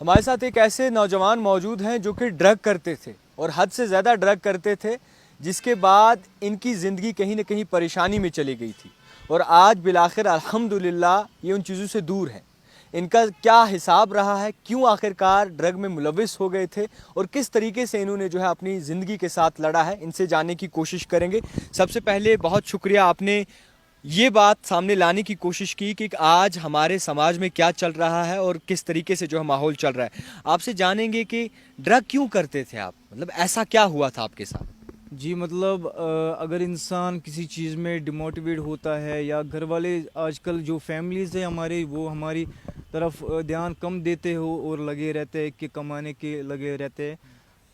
ہمارے ساتھ ایک ایسے نوجوان موجود ہیں جو کہ ڈرگ کرتے تھے اور حد سے زیادہ ڈرگ کرتے تھے، جس کے بعد ان کی زندگی کہیں نہ کہیں پریشانی میں چلی گئی تھی، اور آج بالآخر الحمدللہ یہ ان چیزوں سے دور ہیں۔ ان کا کیا حساب رہا ہے، کیوں آخرکار ڈرگ میں ملوث ہو گئے تھے، اور کس طریقے سے انہوں نے اپنی زندگی کے ساتھ لڑا ہے، ان سے جاننے کی کوشش کریں گے۔ سب سے پہلے بہت شکریہ، آپ نے یہ بات سامنے لانے کی کوشش کی کہ آج ہمارے سماج میں کیا چل رہا ہے اور کس طریقے سے ماحول چل رہا ہے۔ آپ سے جانیں گے کہ ڈرگ کیوں کرتے تھے آپ، مطلب ایسا کیا ہوا تھا آپ کے ساتھ؟ جی مطلب اگر انسان کسی چیز میں ڈیموٹیویٹ ہوتا ہے، یا گھر والے آج کل جو فیملیز ہیں ہمارے، وہ ہماری طرف دھیان کم دیتے ہو اور لگے رہتے ہیں کہ کمانے کے لگے رہتے ہیں،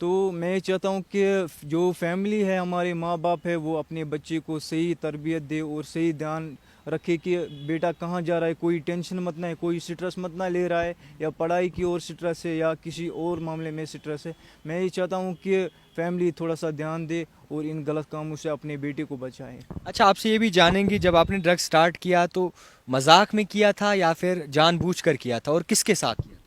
تو میں چاہتا ہوں کہ جو فیملی ہے، ہمارے ماں باپ ہے، وہ اپنے بچے کو صحیح تربیت دے اور صحیح دھیان رکھے کہ بیٹا کہاں جا رہا ہے، کوئی ٹینشن مت نہ ہے، کوئی سٹریس مت نہ لے رہا ہے، یا پڑھائی کی اور سٹریس ہے یا کسی اور معاملے میں سٹریس ہے۔ میں یہ چاہتا ہوں کہ فیملی تھوڑا سا دھیان دے اور ان غلط کاموں سے اپنے بیٹے کو بچائے۔ اچھا، آپ سے یہ بھی جانیں گے، جب آپ نے ڈرگ سٹارٹ کیا تو مذاق میں کیا تھا یا پھر جان بوجھ کر کیا تھا، اور کس کے ساتھ کیا؟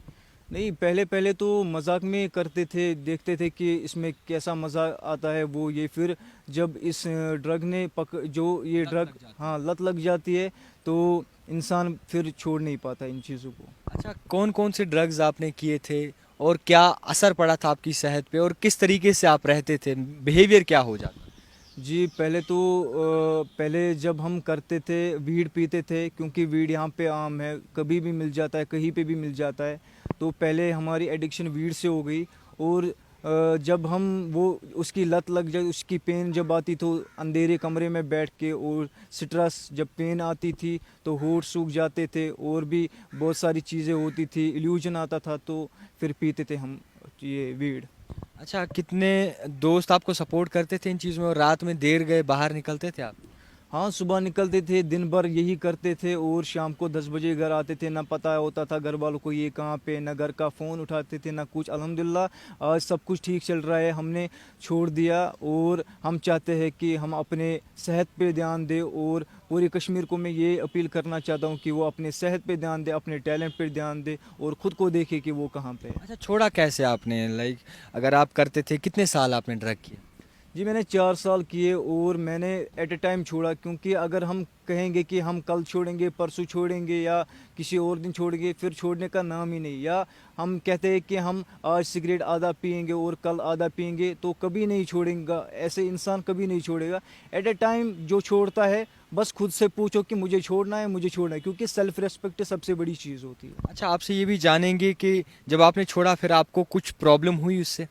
نہیں، پہلے تو مذاق میں کرتے تھے، دیکھتے تھے کہ اس میں کیسا مزہ آتا ہے وہ یہ، پھر جب اس ڈرگ نے یہ ڈرگ لت لگ جاتی ہے تو انسان پھر چھوڑ نہیں پاتا ان چیزوں کو۔ اچھا، کون کون سے ڈرگز آپ نے کیے تھے اور کیا اثر پڑا تھا آپ کی صحت پہ، اور کس طریقے سے آپ رہتے تھے، بیہیویئر کیا ہو جاتا؟ جی پہلے جب ہم کرتے تھے ویڈ پیتے تھے، کیونکہ ویڈ یہاں پہ عام ہے، کبھی بھی مل جاتا ہے، کہیں پہ بھی مل جاتا ہے، تو پہلے ہماری ایڈکشن ویڈ سے ہو گئی، اور جب ہم اس کی لت لگ جائے، اس کی پین جب آتی تو اندھیرے کمرے میں بیٹھ کے، اور سٹرس جب پین آتی تھی تو ہونٹ سوکھ جاتے تھے، اور بھی بہت ساری چیزیں ہوتی تھی، ایلیوژن آتا تھا، تو پھر پیتے تھے ہم یہ ویڈ۔ اچھا، کتنے دوست آپ کو سپورٹ کرتے تھے ان چیزوں میں، اور رات میں دیر گئے باہر نکلتے تھے آپ؟ ہاں، صبح نکلتے تھے، دن بھر یہی کرتے تھے، اور شام کو 10 بجے گھر آتے تھے، نہ پتہ ہوتا تھا گھر والوں کو یہ کہاں پہ، نہ گھر کا فون اٹھاتے تھے، نہ کچھ۔ الحمدللہ آج سب کچھ ٹھیک چل رہا ہے، ہم نے چھوڑ دیا، اور ہم چاہتے ہیں کہ ہم اپنے صحت پہ دھیان دیں، اور پورے کشمیر کو میں یہ اپیل کرنا چاہتا ہوں کہ وہ اپنے صحت پہ دھیان دے، اپنے ٹیلنٹ پہ دھیان دے، اور خود کو دیکھے کہ وہ کہاں پہ ہے۔ اچھا، چھوڑا کیسے آپ نے؟ اگر آپ کرتے تھے، کتنے سال آپ نے ڈرگ کیا؟ جی میں نے 4 سال کیے، اور میں نے ایٹ اے ٹائم چھوڑا، کیونکہ اگر ہم کہیں گے کہ ہم کل چھوڑیں گے، پرسوں چھوڑیں گے، یا کسی اور دن چھوڑیں گے، پھر چھوڑنے کا نام ہی نہیں۔ یا ہم کہتے ہیں کہ ہم آج سگریٹ آدھا پئیں گے اور کل آدھا پئیں گے، تو کبھی نہیں چھوڑیں گا، ایسے انسان کبھی نہیں چھوڑے گا۔ ایٹ اے ٹائم جو چھوڑتا ہے، بس خود سے پوچھو کہ مجھے چھوڑنا ہے، مجھے چھوڑنا ہے، کیونکہ سیلف ریسپیکٹ سب سے بڑی چیز ہوتی ہے۔ اچھا، آپ سے یہ بھی جانیں گے کہ جب آپ نے چھوڑا، پھر آپ کو کچھ پرابلم ہوئی اس سے،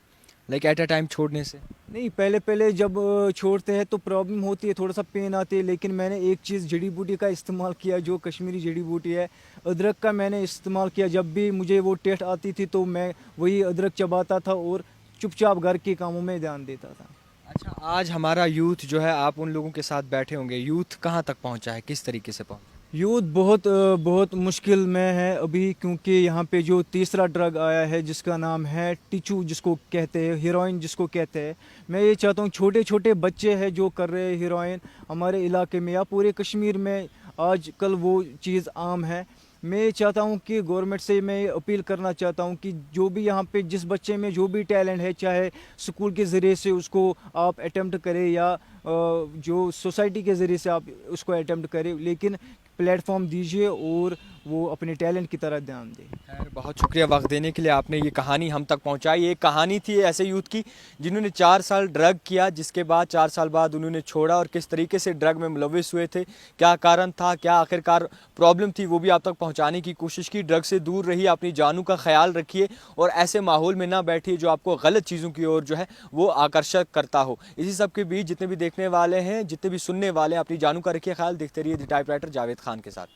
ایٹ اے ٹائم چھوڑنے سے؟ نہیں، پہلے جب چھوڑتے ہیں تو پرابلم ہوتی ہے، تھوڑا سا پین آتی ہے، لیکن میں نے ایک چیز جڑی بوٹی کا استعمال کیا، جو کشمیری جڑی بوٹی ہے، ادرک کا میں نے استعمال کیا۔ جب بھی مجھے وہ ٹیسٹ آتی تھی تو میں وہی ادرک چباتا تھا، اور چپ چاپ گھر کے کاموں میں دھیان دیتا تھا۔ اچھا، آج ہمارا یوتھ آپ ان لوگوں کے ساتھ بیٹھے ہوں گے، یوتھ کہاں تک پہنچا ہے، کس طریقے سے پہنچا؟ یوتھ بہت مشکل میں ہے ابھی، کیونکہ یہاں پہ جو تیسرا ڈرگ آیا ہے جس کا نام ہے ٹیچو، جس کو کہتے ہیں ہیروئن، جس کو کہتے ہیں۔ میں یہ چاہتا ہوں چھوٹے چھوٹے بچے ہیں جو کر رہے ہیں ہیروئن ہمارے علاقے میں یا پورے کشمیر میں، آج کل وہ چیز عام ہے۔ میں یہ چاہتا ہوں کہ گورنمنٹ سے میں اپیل کرنا چاہتا ہوں کہ جو بھی یہاں پہ جس بچے میں جو بھی ٹیلنٹ ہے، چاہے اسکول کے ذریعے سے اس کو آپ اٹیمپٹ کریں، یا جو سوسائٹی کے ذریعے سے آپ اس کو اٹیمپٹ کریں، لیکن پلیٹ فارم دیجیے اور وہ اپنے ٹیلنٹ کی طرح دھیان دے۔ خیر، بہت شکریہ وقت دینے کے لیے، آپ نے یہ کہانی ہم تک پہنچائی۔ ایک کہانی تھی ایسے یوتھ کی جنہوں نے 4 سال ڈرگ کیا، جس کے بعد 4 سال بعد انہوں نے چھوڑا، اور کس طریقے سے ڈرگ میں ملوث ہوئے تھے، کیا کارن تھا، کیا آخرکار پرابلم تھی، وہ بھی آپ تک پہنچانے کی کوشش کی۔ ڈرگ سے دور رہیے، اپنی جانوں کا خیال رکھیے، اور ایسے ماحول میں نہ بیٹھیے جو آپ کو غلط چیزوں کی اور وہ آکرشک کرتا ہو۔ اسی سب کے بیچ جتنے بھی دیکھنے والے ہیں، جتنے بھی سننے والے ہیں، اپنی جانوں کا رکھیے خیال۔ دیکھتے رہیے the type writer Javed Khan کے ساتھ۔